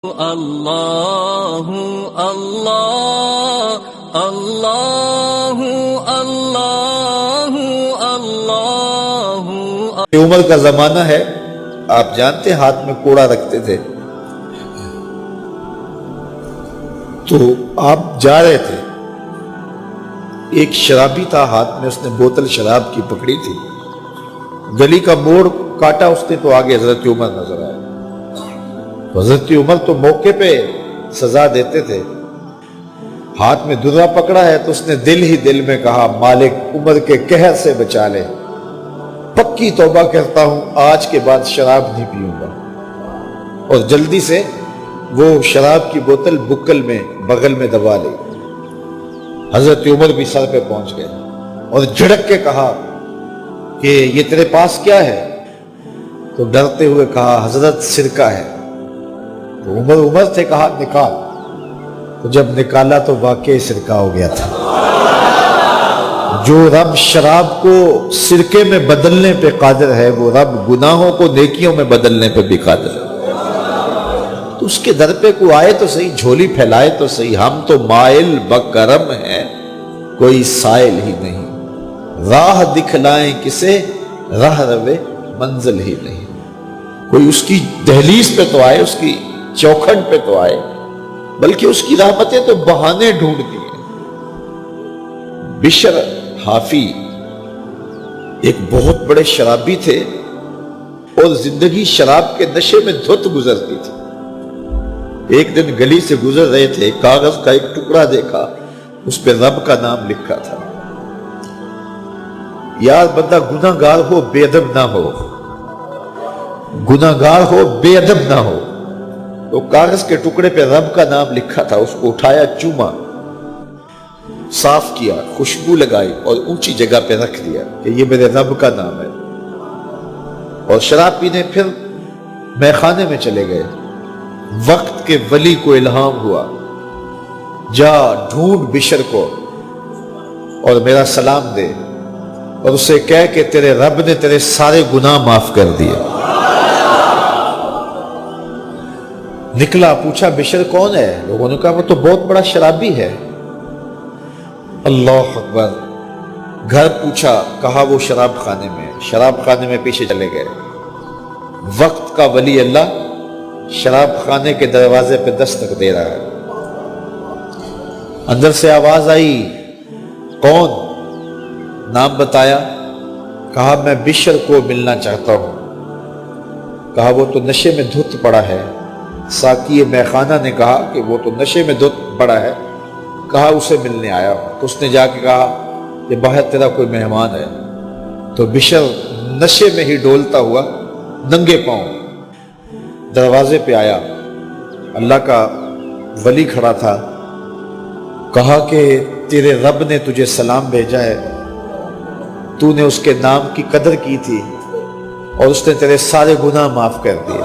اللہ اللہ اللہ اللہ اللہ۔ عمر کا زمانہ ہے، آپ جانتے ہاتھ میں کوڑا رکھتے تھے، تو آپ جا رہے تھے، ایک شرابی تھا، ہاتھ میں اس نے بوتل شراب کی پکڑی تھی، گلی کا موڑ کاٹا اس نے تو آگے حضرت عمر نظر آئے۔ حضرت عمر تو موقع پہ سزا دیتے تھے، ہاتھ میں درہ پکڑا ہے تو اس نے دل ہی دل میں کہا مالک عمر کے قہر سے بچا لے، پکی توبہ کرتا ہوں آج کے بعد شراب نہیں پیوں گا، اور جلدی سے وہ شراب کی بوتل بکل میں بغل میں دبا لی۔ حضرت عمر بھی سر پہ پہنچ گئے اور جھڑک کے کہا کہ یہ تیرے پاس کیا ہے؟ تو ڈرتے ہوئے کہا حضرت سرکہ ہے۔ تو عمر سے کہا نکال، تو جب نکالا تو واقعی سرکہ ہو گیا تھا۔ جو رب شراب کو سرکے میں بدلنے پہ قادر ہے، وہ رب گناہوں کو نیکیوں میں بدلنے پہ بھی قادر ہے۔ تو اس کے در پہ کوئی آئے تو صحیح، جھولی پھیلائے تو صحیح، ہم تو مائل بکرم ہیں، کوئی سائل ہی نہیں، راہ دکھلائیں کسے، راہ روے منزل ہی نہیں۔ کوئی اس کی دہلیز پہ تو آئے، اس کی چوکھٹ پہ تو آئے، بلکہ اس کی رحمتیں تو بہانے ڈھونڈتی ہیں۔ بشر حافی ایک بہت بڑے شرابی تھے اور زندگی شراب کے نشے میں دھت گزرتی تھی۔ ایک دن گلی سے گزر رہے تھے، کاغذ کا ایک ٹکڑا دیکھا، اس پہ رب کا نام لکھا تھا۔ یار بندہ گناہ گار ہو بے ادب نہ ہو، گناہ گار ہو بے ادب نہ ہو۔ تو کاغذ کے ٹکڑے پہ رب کا نام لکھا تھا، اس کو اٹھایا، چوما، صاف کیا، خوشبو لگائی اور اونچی جگہ پہ رکھ دیا کہ یہ میرے رب کا نام ہے، اور شراب پینے پھر میخانے میں چلے گئے۔ وقت کے ولی کو الہام ہوا، جا ڈھونڈ بشر کو اور میرا سلام دے اور اسے کہہ کہ تیرے رب نے تیرے سارے گناہ معاف کر دیے۔ نکلا، پوچھا بشر کون ہے؟ لوگوں نے کہا وہ تو بہت بڑا شرابی ہے۔ اللہ اکبر۔ گھر پوچھا، کہا وہ شراب خانے میں۔ شراب خانے میں پیچھے چلے گئے۔ وقت کا ولی اللہ شراب خانے کے دروازے پہ دستک دے رہا ہے۔ اندر سے آواز آئی، کون؟ نام بتایا، کہا میں بشر کو ملنا چاہتا ہوں۔ کہا وہ تو نشے میں دھت پڑا ہے۔ ساقی میخانہ نے کہا کہ وہ تو نشے میں دھت پڑا ہے، کہا اسے ملنے آیا ہوں۔ تو اس نے جا کے کہا کہ باہر تیرا کوئی مہمان ہے۔ تو بشر نشے میں ہی ڈولتا ہوا ننگے پاؤں دروازے پہ آیا۔ اللہ کا ولی کھڑا تھا، کہا کہ تیرے رب نے تجھے سلام بھیجا ہے، تو نے اس کے نام کی قدر کی تھی اور اس نے تیرے سارے گناہ معاف کر دیے۔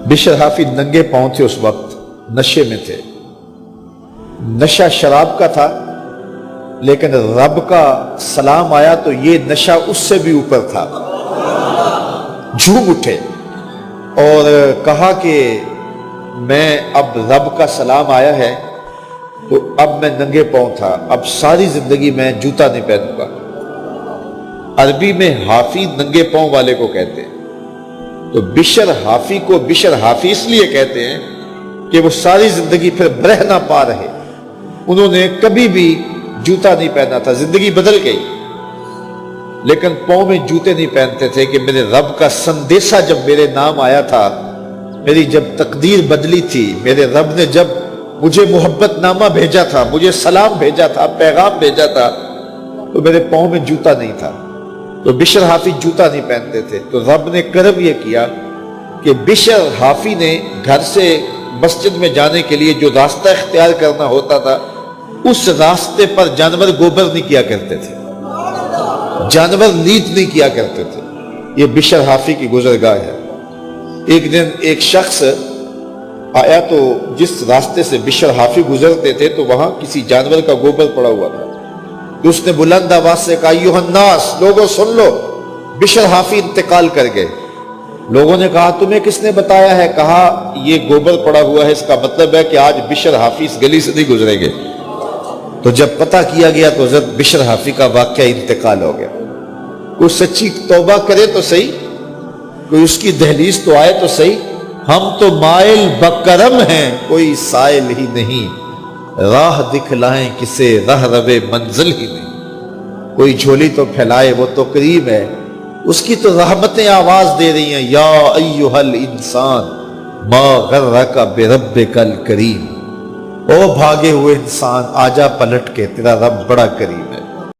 بشر حافی ننگے پاؤں تھے، اس وقت نشے میں تھے۔ نشہ شراب کا تھا، لیکن رب کا سلام آیا تو یہ نشہ اس سے بھی اوپر تھا۔ جھوم اٹھے اور کہا کہ میں اب رب کا سلام آیا ہے تو اب میں ننگے پاؤں تھا، اب ساری زندگی میں جوتا نہیں پہنوں گا۔ عربی میں حافی ننگے پاؤں والے کو کہتے ہیں، تو بشر حافی کو بشر حافی اس لیے کہتے ہیں کہ وہ ساری زندگی پھر برہ نہ پا رہے، انہوں نے کبھی بھی جوتا نہیں پہنا تھا، زندگی بدل گئی، لیکن پاؤں میں جوتے نہیں پہنتے تھے کہ میرے رب کا سندیسہ جب میرے نام آیا تھا، میری جب تقدیر بدلی تھی، میرے رب نے جب مجھے محبت نامہ بھیجا تھا، مجھے سلام بھیجا تھا، پیغام بھیجا تھا، تو میرے پاؤں میں جوتا نہیں تھا۔ تو بشر حافی جوتا نہیں پہنتے تھے، تو رب نے کرم یہ کیا کہ بشر حافی نے گھر سے مسجد میں جانے کے لیے جو راستہ اختیار کرنا ہوتا تھا، اس راستے پر جانور گوبر نہیں کیا کرتے تھے، جانور لیت نہیں کیا کرتے تھے۔ یہ بشر حافی کی گزرگاہ ہے۔ ایک دن ایک شخص آیا تو جس راستے سے بشر حافی گزرتے تھے تو وہاں کسی جانور کا گوبر پڑا ہوا تھا۔ تو اس نے بلند آواز سے کہا ایھا الناس، لوگوں سن لو، بشر حافی انتقال کر گئے۔ لوگوں نے کہا تمہیں کس نے بتایا ہے؟ کہا یہ گوبر پڑا ہوا ہے، اس کا مطلب ہے کہ آج بشر حافی اس گلی سے نہیں گزریں گے۔ تو جب پتہ کیا گیا تو حضرت بشر حافی کا واقعہ انتقال ہو گیا۔ کوئی سچی توبہ کرے تو صحیح، کوئی اس کی دہلیز تو آئے تو صحیح۔ ہم تو مائل بکرم ہیں، کوئی سائل ہی نہیں، راہ دکھلائیں کسے رہ روے منزل ہی نہیں۔ کوئی جھولی تو پھیلائے، وہ تو کریم ہے، اس کی تو رحمتیں آواز دے رہی ہیں، یا ایھا الانسان ما غرک بربک الکریم، او بھاگے ہوئے انسان آجا پلٹ کے، تیرا رب بڑا کریم ہے۔